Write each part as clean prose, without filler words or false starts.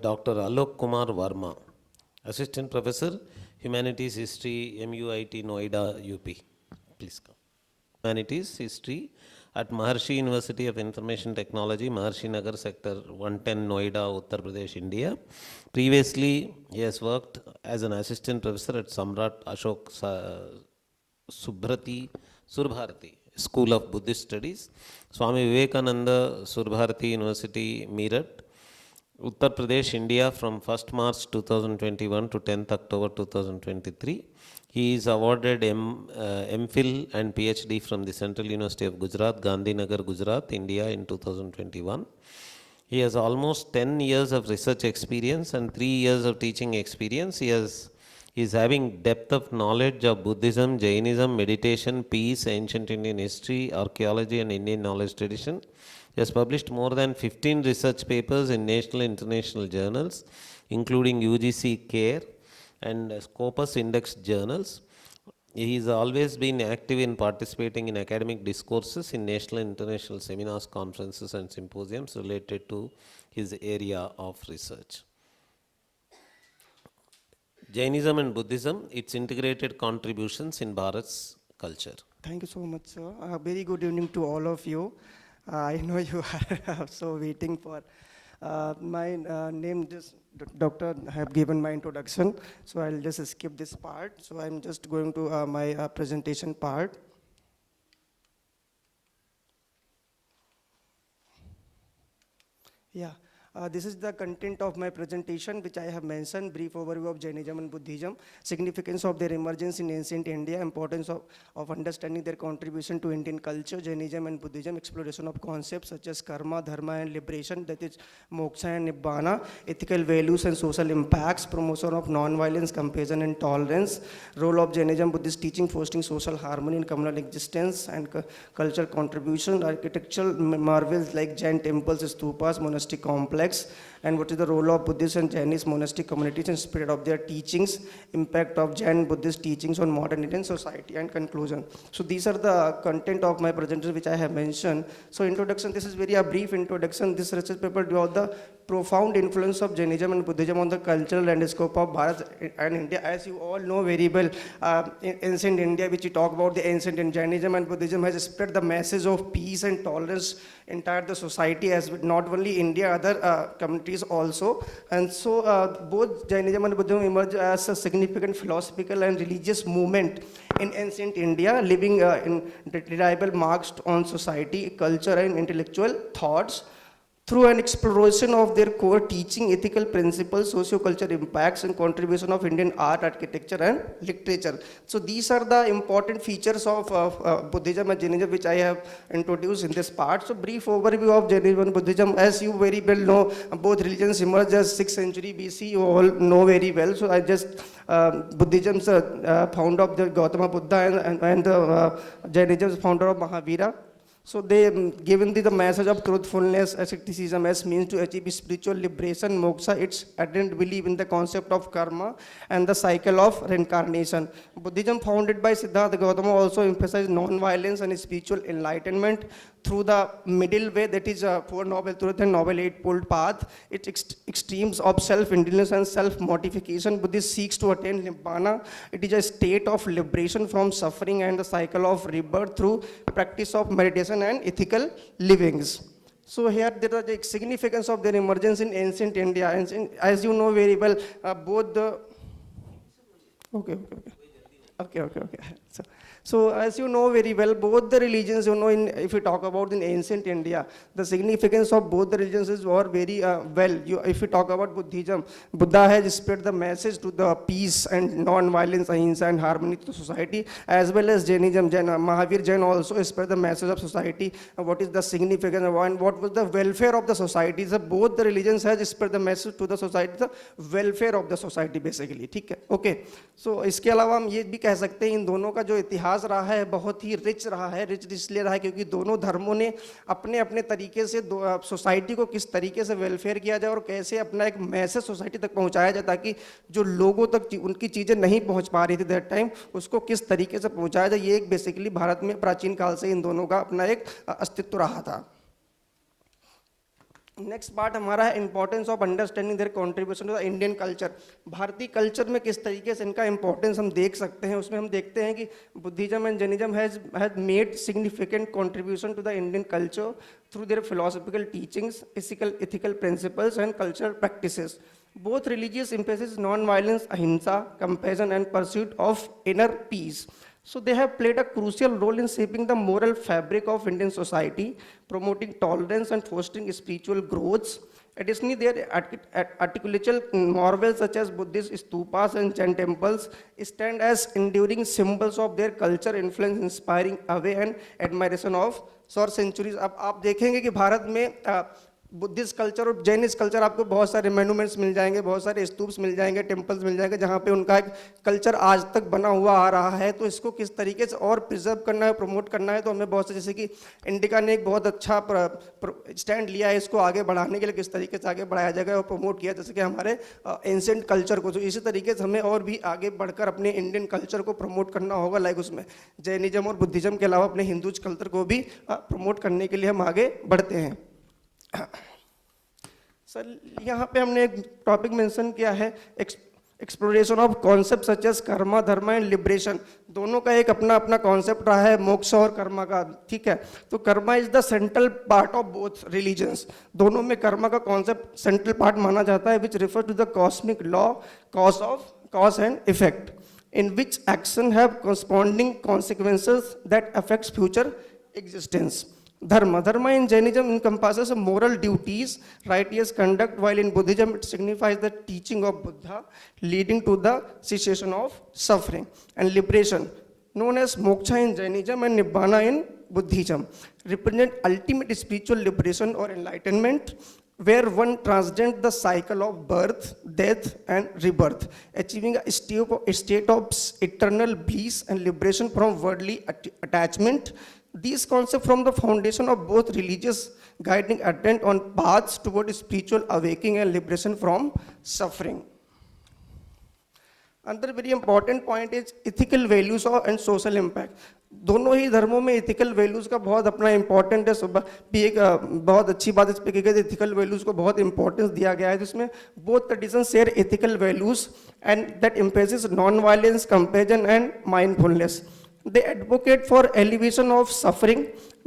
Dr. Alok Kumar Verma, Assistant Professor, Humanities History, MUIT Noida, UP. Please come. Humanities History at Maharshi University of Information Technology, Maharshi Nagar Sector 110, Noida, Uttar Pradesh, India. Previously, he has worked as an assistant professor at Samrat Ashok Surbharati School of Buddhist Studies, Swami Vivekananda Surbharati University, Meerut, Uttar Pradesh, India from 1st March 2021 to 10th October 2023. He is awarded MPhil and PhD from the Central University of Gujarat, Gandhinagar, Gujarat, India in 2021. He has almost 10 years of research experience and 3 years of teaching experience. He is having depth of knowledge of Buddhism, Jainism, meditation, peace, ancient Indian history, archaeology and Indian knowledge tradition. He has published more than 15 research papers in national and international journals, including UGC CARE and Scopus Index journals. He has always been active in participating in academic discourses in national and international seminars, conferences and symposiums related to his area of research. Jainism and Buddhism, its integrated contributions in Bharat's culture. Thank you so much, sir. Very good evening to all of you. I know you are so waiting for my name. Just doctor have given my introduction, so I'll just skip this part. So I'm just going to my presentation part. Yeah. This is the content of my presentation, which I have mentioned: brief overview of Jainism and Buddhism, significance of their emergence in ancient India, importance of understanding their contribution to Indian culture, Jainism and Buddhism, exploration of concepts such as karma, dharma and liberation, that is moksha and nibbana, ethical values and social impacts, promotion of non-violence, compassion and tolerance, role of Jainism Buddhist teaching, fostering social harmony and communal existence, and cultural contribution, architectural marvels like Jain temples, stupas, monastic complex, and what is the role of Buddhist and Jainist monastic communities and spirit of their teachings, impact of Jain Buddhist teachings on modern Indian society, and conclusion. So these are the content of my presentation which I have mentioned. So introduction, this is very a brief introduction. This research paper draws the profound influence of Jainism and Buddhism on the cultural landscape of Bharat and India. As you all know very well, in ancient India, which we talk about the ancient in Jainism and Buddhism, has spread the message of peace and tolerance entire the society, as not only India, other communities also. And so both Jainism and Buddhism emerged as a significant philosophical and religious movement in ancient India, leaving indelible marks on society, culture and intellectual thoughts. Through an exploration of their core teaching, ethical principles, socio-cultural impacts, and contribution of Indian art, architecture, and literature. So these are the important features of Buddhism and Jainism which I have introduced in this part. So brief overview of Jainism and Buddhism. As you very well know, both religions emerged as 6th century BC. You all know very well. So I just Buddhism's founder of the Gautama Buddha and Jainism's founder of Mahavira. So they given the message of truthfulness, asceticism as means to achieve spiritual liberation, moksha, its ardent belief in the concept of karma and the cycle of reincarnation. Buddhism, founded by Siddhartha Gautama, also emphasized non-violence and spiritual enlightenment through the middle way, that is Four Noble Truths and Noble Eightfold Path. Its extremes of self-indulgence and self-mortification. Buddhism seeks to attain nibbana. It is a state of liberation from suffering and the cycle of rebirth through practice of meditation and ethical livings. So here there is the significance of their emergence in ancient India. And as you know very well, both the... Okay. So as you know very well, both the religions, if you talk about in ancient India, the significance of both the religions is very well. If you talk about Buddhism, Buddha has spread the message to the peace and non-violence, ahimsa and harmony to society, as well as Jainism. Mahavir Jain also spread the message of society, what is the significance and what was the welfare of the society. So both the religions has spread the message to the society, the welfare of the society basically. ठीक है? Okay. So इसके अलावा हम ये भी कह सकते हैं इन दोनों का जो इतिहास रहा है बहुत ही रिच रहा है। रिच इसलिए रहा है क्योंकि दोनों धर्मों ने अपने अपने तरीके से सोसाइटी को किस तरीके से वेलफेयर किया जाए और कैसे अपना एक मैसेज सोसाइटी तक पहुंचाया जाए, ताकि जो लोगों तक उनकी चीज़ें नहीं पहुंच पा रही थी दैट टाइम, उसको किस तरीके से पहुंचाया जाए। ये एक बेसिकली भारत में प्राचीन काल से इन दोनों का अपना एक अस्तित्व रहा था। नेक्स्ट पार्ट हमारा है importance of understanding their contribution to the Indian culture. भारतीय कल्चर में किस तरीके से इनका इंपॉर्टेंस हम देख सकते हैं। उसमें हम देखते हैं कि Buddhism and Jainism has made significant contribution to the Indian culture through their philosophical teachings, ethical principles and cultural practices. Both religious emphasis non-violence, ahimsa, compassion and pursuit of inner peace. So they have played a crucial role in shaping the moral fabric of Indian society, promoting tolerance and fostering spiritual growth. Additionally, their architectural marvels such as Buddhist stupas and Jain temples stand as enduring symbols of their culture influence, inspiring awe and admiration of for centuries. अब आप देखेंगे कि भारत में Buddhist culture और Jainist culture आपको बहुत सारे monuments मिल जाएंगे, बहुत सारे स्तूप्स मिल जाएंगे, टेम्पल्स मिल जाएंगे, जहाँ पे उनका एक कल्चर आज तक बना हुआ आ रहा है। तो इसको किस तरीके से और प्रिजर्व करना है, प्रमोट करना है, तो हमें बहुत से, जैसे कि इंडिका ने एक बहुत अच्छा स्टैंड लिया है इसको आगे बढ़ाने के लिए, किस तरीके से आगे बढ़ाया जाएगा और प्रमोट किया, जैसे कि हमारे एंशिएंट कल्चर को। तो इसी तरीके से हमें और भी आगे बढ़कर अपने इंडियन कल्चर को प्रमोट करना होगा। लाइक उसमें जैनिज्म और बुद्धिज्म के अलावा अपने हिंदूज कल्चर को भी प्रमोट करने के लिए हम आगे बढ़ते हैं। सर यहाँ पे हमने एक टॉपिक मेंशन किया है, exploration of concept such as karma, dharma and liberation. दोनों का एक अपना अपना कॉन्सेप्ट रहा है, मोक्ष और कर्मा का, ठीक है। तो Karma is the central part of both religions. दोनों में कर्मा का कॉन्सेप्ट सेंट्रल पार्ट माना जाता है, which refer to the cosmic law, cause and effect, in which action have corresponding consequences that affects future existence. Dharma in Jainism encompasses moral duties, righteous conduct, while in Buddhism it signifies the teaching of Buddha leading to the cessation of suffering. And liberation, known as moksha in Jainism and nibbana in Buddhism, represent ultimate spiritual liberation or enlightenment, where one transcends the cycle of birth, death, and rebirth, achieving a state of eternal bliss and liberation from worldly attachment. These concepts form the foundation of both religious guiding adherents on paths toward spiritual awakening and liberation from suffering. Another very important point is ethical values and social impact. दोनों ही धर्मों में ethical values का बहुत अपना important है। भी एक बहुत अच्छी बात इस पे की गई, इथिकल वैल्यूज को बहुत इंपॉर्टेंस दिया गया है, जिसमें both tradition share ethical values and that emphasis non violence, compassion and mindfulness. They advocate for elevation of suffering,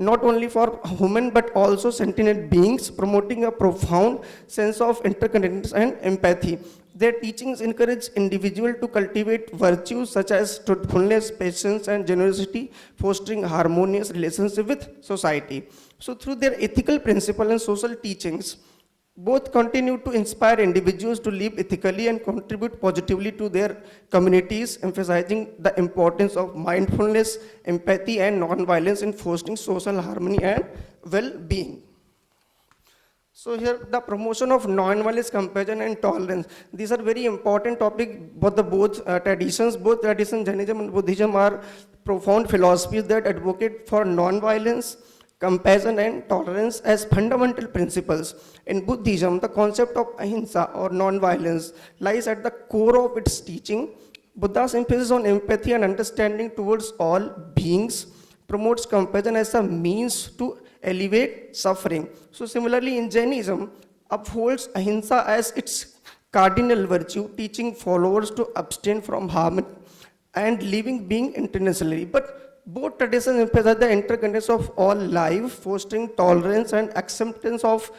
not only for human but also sentient beings, promoting a profound sense of interdependence and empathy. Their teachings encourage individuals to cultivate virtues such as truthfulness, patience, and generosity, fostering harmonious relationship with society. So, through their ethical principles and social teachings, both continue to inspire individuals to live ethically and contribute positively to their communities, emphasizing the importance of mindfulness, empathy, and non-violence in fostering social harmony and well-being. So here, the promotion of non-violence, compassion, and tolerance. These are very important topics. Both traditions, Jainism and Buddhism, are profound philosophies that advocate for non-violence, compassion and tolerance as fundamental principles. In Buddhism, the concept of ahimsa or non-violence lies at the core of its teaching. Buddha's emphasis on empathy and understanding towards all beings promotes compassion as a means to alleviate suffering. So similarly, in Jainism, upholds ahimsa as its cardinal virtue, teaching followers to abstain from harm and living being internationally. But both traditions emphasize the interconnectedness of all life, fostering tolerance and acceptance of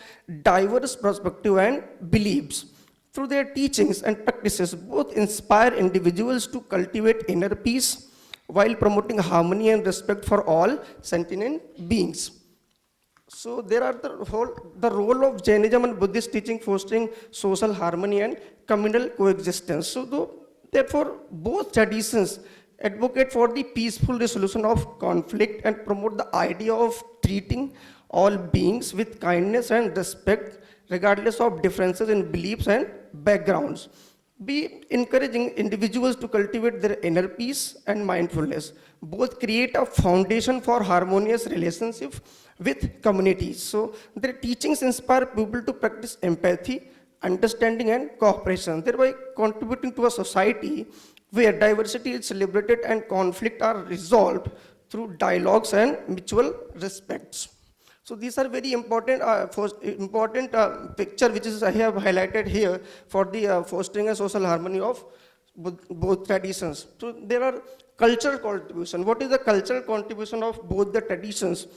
diverse perspectives and beliefs. Through their teachings and practices, both inspire individuals to cultivate inner peace while promoting harmony and respect for all sentient beings. So there are the role of Jainism and Buddhist teaching fostering social harmony and communal coexistence. So therefore, both traditions advocate for the peaceful resolution of conflict and promote the idea of treating all beings with kindness and respect regardless of differences in beliefs and backgrounds. Be encouraging individuals to cultivate their inner peace and mindfulness. Both create a foundation for harmonious relationship with communities. So their teachings inspire people to practice empathy, understanding and cooperation, thereby contributing to a society where diversity is celebrated and conflict are resolved through dialogues and mutual respects. So these are very important, picture which is I have highlighted here for the fostering a social harmony of both traditions. So there are cultural contribution. What is the cultural contribution of both the traditions?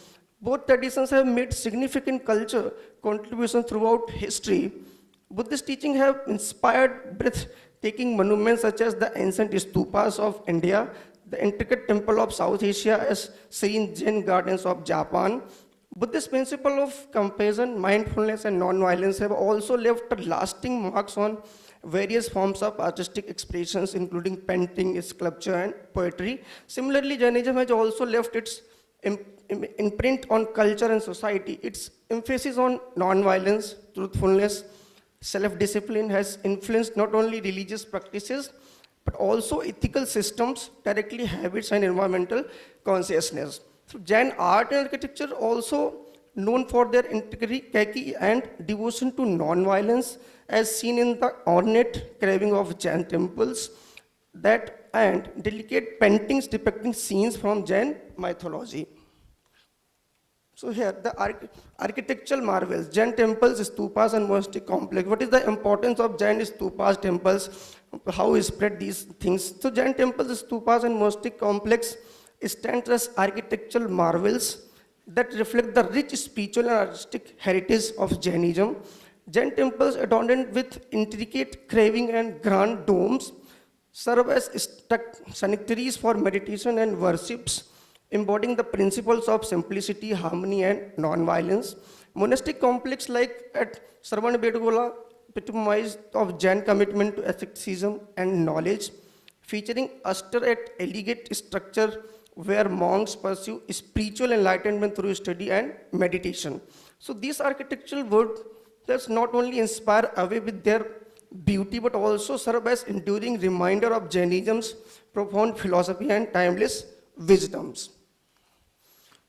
Both traditions have made significant culture contribution throughout history. Buddhist teaching have inspired breathtaking monuments such as the ancient stupas of India, the intricate temple of South Asia as serene Jain gardens of Japan. Buddhist principle of compassion, mindfulness, and non-violence have also left lasting marks on various forms of artistic expressions, including painting, sculpture, and poetry. Similarly, Jainism has also left its imprint on culture and society. Its emphasis on non-violence, truthfulness, self-discipline has influenced not only religious practices, but also ethical systems, directly habits, and environmental consciousness. So Jain art and architecture also known for their integrity and devotion to non-violence, as seen in the ornate carving of Jain temples that and delicate paintings depicting scenes from Jain mythology. So here, the architectural marvels, Jain temples, stupas, and monastic complex. What is the importance of Jain stupas, temples? How is spread these things? So Jain temples, stupas, and monastic complex stand as architectural marvels that reflect the rich spiritual and artistic heritage of Jainism. Jain temples adorned with intricate carving and grand domes serve as sanctuaries for meditation and worships, embodying the principles of simplicity, harmony, and non-violence. Monastic complex like at Sarvanabedgola epitomize of Jain commitment to asceticism and knowledge, featuring austere and elegant structure where monks pursue spiritual enlightenment through study and meditation. So these architectural works not only inspire awe with their beauty, but also serve as enduring reminder of Jainism's profound philosophy and timeless wisdoms.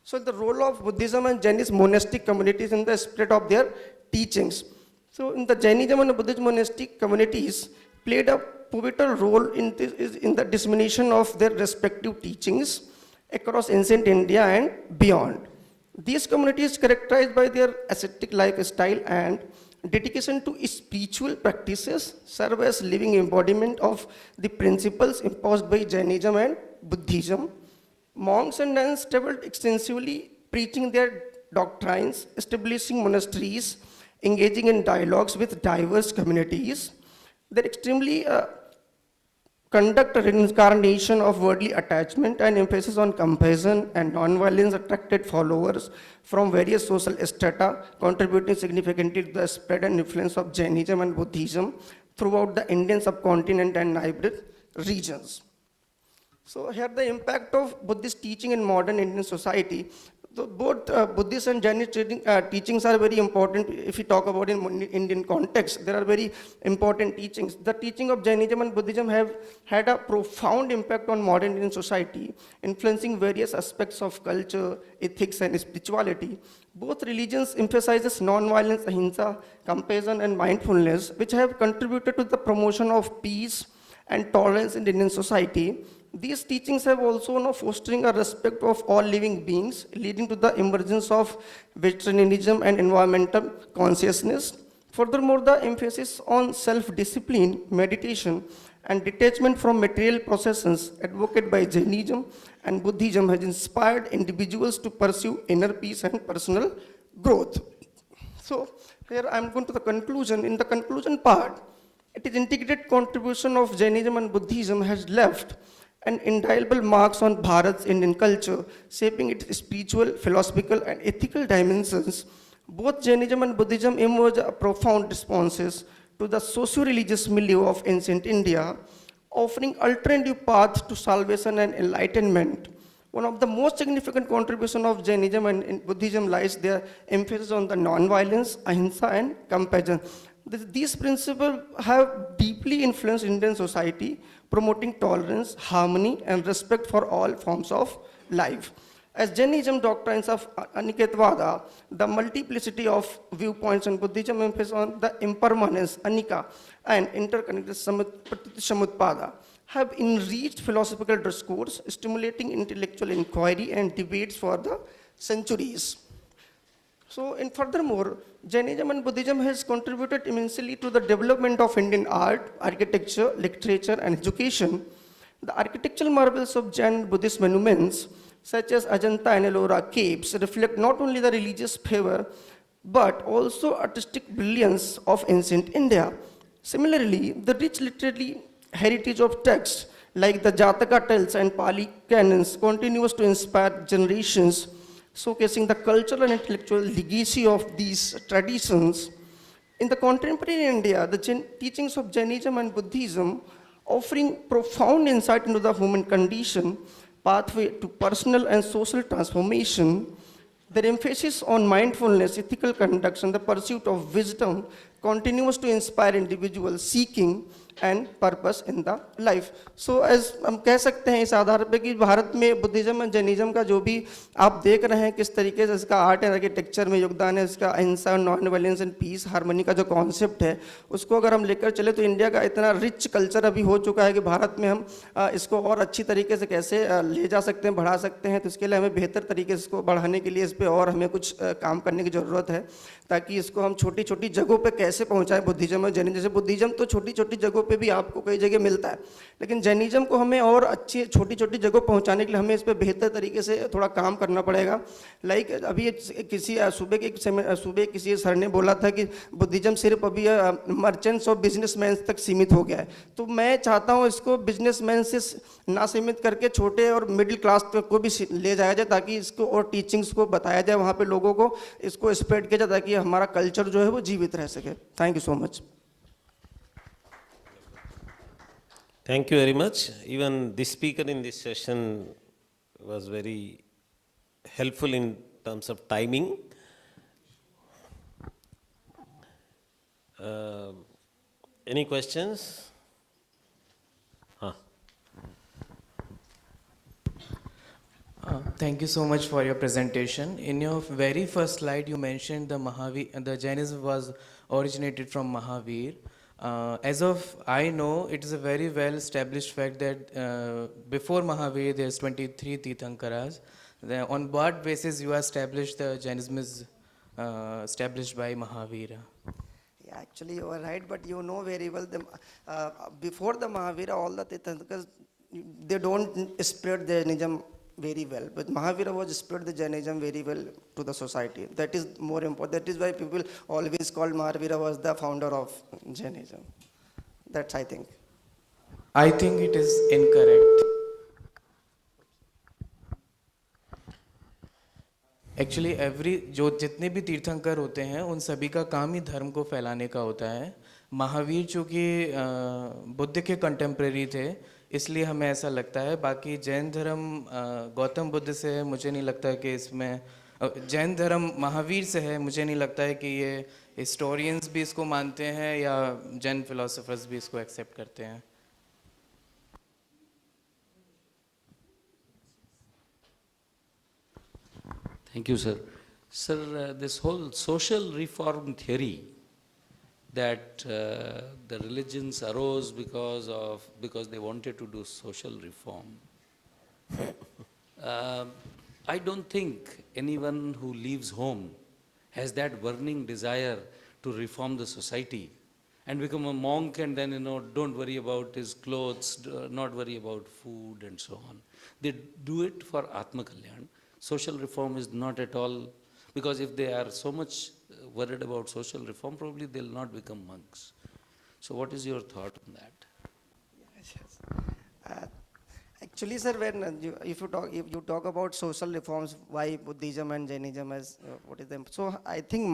So the role of Buddhism and Jainist monastic communities in the spread of their teachings. So in the Jainism and Buddhist monastic communities played a pivotal role in the dissemination of their respective teachings across ancient India and beyond. These communities characterized by their ascetic lifestyle and dedication to spiritual practices serve as living embodiment of the principles imposed by Jainism and Buddhism. Monks and nuns traveled extensively preaching their doctrines, establishing monasteries, engaging in dialogues with diverse communities. They extremely conduct a reincarnation of worldly attachment and emphasis on compassion and non-violence attracted followers from various social strata, contributing significantly to the spread and influence of Jainism and Buddhism throughout the Indian subcontinent and neighboring regions. So here the impact of Buddhist teaching in modern Indian society. So both Buddhist and Jainist teachings are very important. If we talk about in Indian context, there are very important teachings. The teaching of Jainism and Buddhism have had a profound impact on modern Indian society, influencing various aspects of culture, ethics, and spirituality. Both religions emphasizes non-violence, ahimsa, compassion, and mindfulness, which have contributed to the promotion of peace and tolerance in Indian society. These teachings have also fostering a respect of all living beings, leading to the emergence of vegetarianism and environmental consciousness. Furthermore, the emphasis on self-discipline, meditation, and detachment from material possessions advocated by Jainism and Buddhism has inspired individuals to pursue inner peace and personal growth. So here I am going to the conclusion. In the conclusion part, it is integrated contribution of Jainism and Buddhism has left an indelible marks on Bharat's Indian culture, shaping its spiritual, philosophical, and ethical dimensions. Both Jainism and Buddhism emerge profound responses to the socio-religious milieu of ancient India, offering alternative paths to salvation and enlightenment. One of the most significant contributions of Jainism and Buddhism lies their emphasis on the non-violence, ahimsa, and compassion. These principles have deeply influenced Indian society, promoting tolerance, harmony, and respect for all forms of life. As Jainism doctrines of Aniketavada, the multiplicity of viewpoints, and Buddhism emphasis on the impermanence, Anika, and interconnected Samutpada, have enriched philosophical discourse, stimulating intellectual inquiry and debates for the centuries. So, and furthermore, Jainism and Buddhism has contributed immensely to the development of Indian art, architecture, literature, and education. The architectural marvels of Jain and Buddhist monuments, such as Ajanta and Ellora caves, reflect not only the religious fervor but also artistic brilliance of ancient India. Similarly, the rich literary heritage of texts like the Jataka tales and Pali canons continues to inspire generations, showcasing the cultural and intellectual legacy of these traditions. In the contemporary India, the teachings of Jainism and Buddhism offering profound insight into the human condition, pathway to personal and social transformation. Their emphasis on mindfulness, ethical conduct, and the pursuit of wisdom continues to inspire individuals seeking and purpose in the life. So as हम कह सकते हैं इस आधार पे कि भारत में Buddhism और Jainism का जो भी आप देख रहे हैं किस तरीके से इसका आर्ट एंड आर्किटेक्चर में योगदान है, इसका अहिंसा, non violence and peace, harmony का जो कॉन्सेप्ट है उसको अगर हम लेकर चले तो इंडिया का इतना रिच कल्चर अभी हो चुका है कि भारत में हम इसको और अच्छी तरीके से कैसे ले जा सकते हैं, बढ़ा सकते हैं। तो इसके लिए हमें बेहतर तरीके से इसको बढ़ाने के लिए इस पर और हमें कुछ काम करने की ज़रूरत है ताकि इसको हम छोटी छोटी जगहों पे कैसे पहुंचाएं बुद्धिज्म और जैनिज्म। जैसे बुद्धिज्म तो छोटी छोटी जगहों पे भी आपको कई जगह मिलता है, लेकिन जैनिज्म को हमें और अच्छी छोटी छोटी जगहों पहुंचाने के लिए हमें इस पर बेहतर तरीके से थोड़ा काम करना पड़ेगा। लाइक अभी किसी सुबह किसी सर ने बोला था कि बुद्धिज्म सिर्फ अभी मर्चेंट्स और बिजनेसमैन तक सीमित हो गया है, तो मैं चाहता हूँ इसको बिजनेसमैन से ना सीमित करके छोटे और मिडिल क्लास तक को भी ले जाया जाए ताकि इसको और टीचिंग्स को बताया जाए, वहाँ पे लोगों को इसको स्प्रेड किया जाए ताकि हमारा कल्चर जो है वो जीवित रह सके। Thank you so much. Thank you very much. Even this speaker in this session was very helpful in terms of timing. Any questions? Thank you so much for your presentation. In your very first slide, you mentioned the Jainism was originated from Mahavir. As of I know, it is a very well established fact that before Mahavir, there's 23 Tirthankaras. On what basis you established the Jainism is established by Mahavira? Yeah, actually you are right, but you know very well before the Mahavira, all the Tirthankaras, they don't spread the Jainism very well, but Mahavira was spread the Jainism very well to the society. That is more important. That is why people always call Mahavira was the founder of Jainism. That's I think. I think it is incorrect. Actually जो जितने भी तीर्थंकर होते हैं उन सभी का काम ही धर्म को फैलाने का होता है। महावीर चूँकि बुद्ध के कंटेम्प्रेरी थे इसलिए हमें ऐसा लगता है। बाकी जैन धर्म गौतम बुद्ध से है, मुझे नहीं लगता कि इसमें जैन धर्म महावीर से है, मुझे नहीं लगता है कि ये हिस्टोरियंस भी इसको मानते हैं या जैन फिलोसोफर्स भी इसको एक्सेप्ट करते हैं। Thank you, sir. Sir, this whole social reform theory that the religions arose because they wanted to do social reform. I don't think anyone who leaves home has that burning desire to reform the society and become a monk and then, don't worry about his clothes, not worry about food and so on. They do it for Atma Kalyan. Social reform is not at all, because if they are so much worried about social reform, probably they'll not become monks. So what is your thought on that? Yes. Actually, sir, if you talk about social reforms, why Buddhism and Jainism what is them? So I think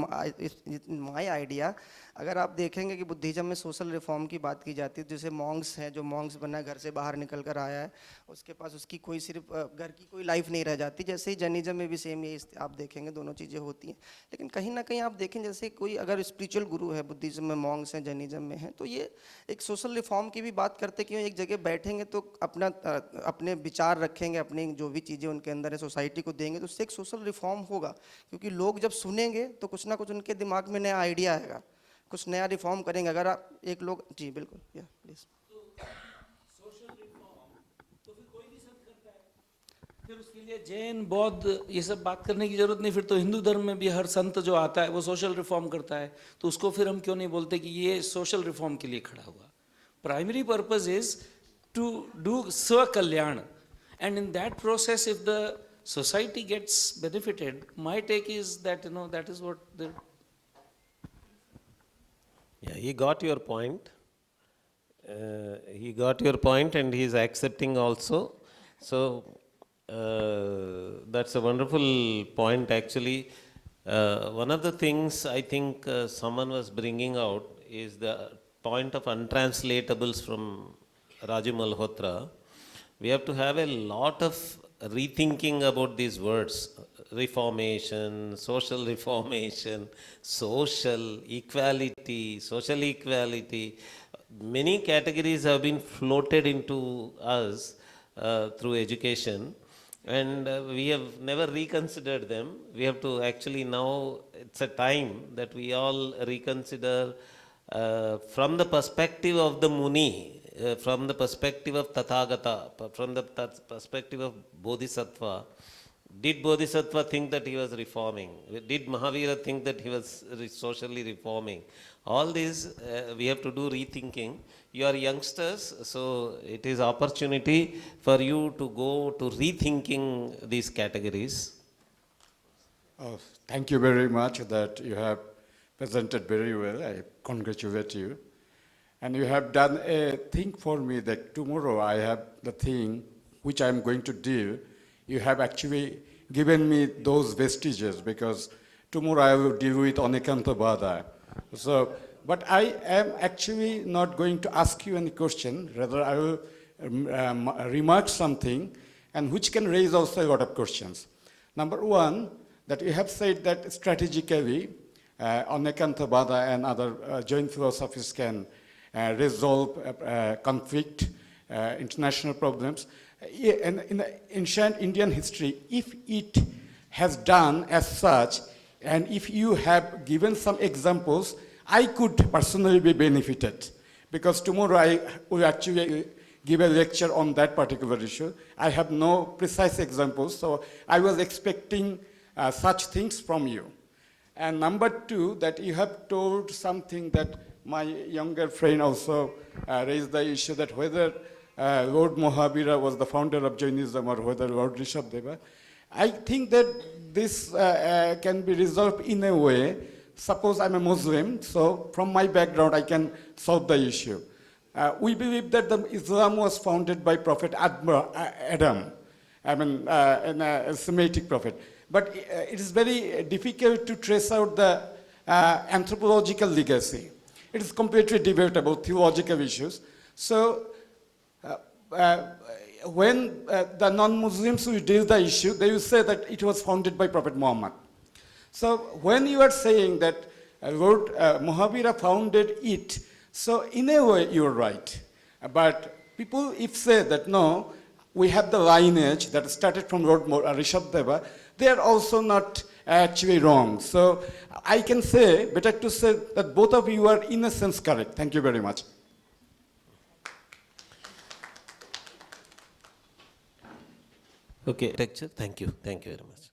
my idea, अगर आप देखेंगे कि Buddhism में social reform की बात की जाती है, जैसे मॉन्क्स है, जो मॉन्क्स बना घर से बाहर निकल कर आया है, उसके पास उसकी कोई सिर्फ घर की कोई लाइफ नहीं रह जाती। जैसे ही जैनिज्म में भी सेम ये आप देखेंगे दोनों चीज़ें होती हैं। लेकिन कहीं ना कहीं आप देखें जैसे कोई अगर स्पिरिचुअल गुरु है, बुद्धिज्म में मॉन्क्स हैं, जैनिज्म में हैं, तो ये एक सोशल रिफॉर्म की भी बात करते कि एक जगह बैठेंगे तो अपने विचार रखेंगे, अपनी जो भी चीज़ें उनके अंदर है सोसाइटी को देंगे, तो उससे एक सोशल रिफॉर्म होगा। क्योंकि लोग जब सुनेंगे तो कुछ ना कुछ उनके दिमाग में नया आइडिया आएगा, कुछ नया रिफॉर्म करेंगे। अगर आप एक लोग जी बिल्कुल प्लीज। फिर उसके लिए जैन बौद्ध ये सब बात करने की जरूरत नहीं, फिर तो हिंदू धर्म में भी हर संत जो आता है वो सोशल रिफॉर्म करता है, तो उसको फिर हम क्यों नहीं बोलते कि ये सोशल रिफॉर्म के लिए खड़ा हुआ. Primary purpose is to do स्व कल्याण, and in that process if the society gets benefited, my take is that that is what the. Yeah, he got your point. He got your point and he is accepting also. So that's a wonderful point actually. One of the things I think someone was bringing out is the point of untranslatables from Raju Malhotra. We have to have a lot of rethinking about these words: reformation, social reformation, social equality, social equality. Many categories have been floated into us through education, and we have never reconsidered them. We have to actually now, it's a time that we all reconsider from the perspective of the Muni, from the perspective of Tathagata, from the perspective of Bodhisattva. Did Bodhisattva think that he was reforming? Did Mahavira think that he was socially reforming? All these we have to do rethinking. You are youngsters, so it is opportunity for you to go to rethinking these categories. Oh, thank you very much that you have presented very well. I congratulate you. And you have done a thing for me that tomorrow I have the thing which I am going to deal. You have actually given me those vestiges because tomorrow I will deal with Anekantavada. So, but I am actually not going to ask you any question. Rather, I will remark something and which can raise also a lot of questions. Number one, that you have said that strategically Anekantavada and other Jain philosophies can resolve conflict, international problems. In the ancient Indian history, if it has done as such, and if you have given some examples, I could personally be benefited. Because tomorrow I will actually give a lecture on that particular issue. I have no precise examples, so I was expecting such things from you. And number two, that you have told something that my younger friend also raised the issue that whether Lord Mahavira was the founder of Jainism or whether Lord Rishabdeva. I think that this can be resolved in a way. Suppose I'm a Muslim, so from my background I can solve the issue. We believe that Islam was founded by Prophet Adam, a Semitic prophet. But it is very difficult to trace out the anthropological legacy. It is completely debatable, theological issues. So when the non-Muslims will deal the issue, they will say that it was founded by Prophet Muhammad. So when you are saying that Lord Mahavira founded it, so in a way you are right. But people if say that no, we have the lineage that started from Lord Rishabdeva, they are also not actually wrong. So I can say, better to say that both of you are in a sense correct. Thank you very much. Okay, lecture. Thank you very much.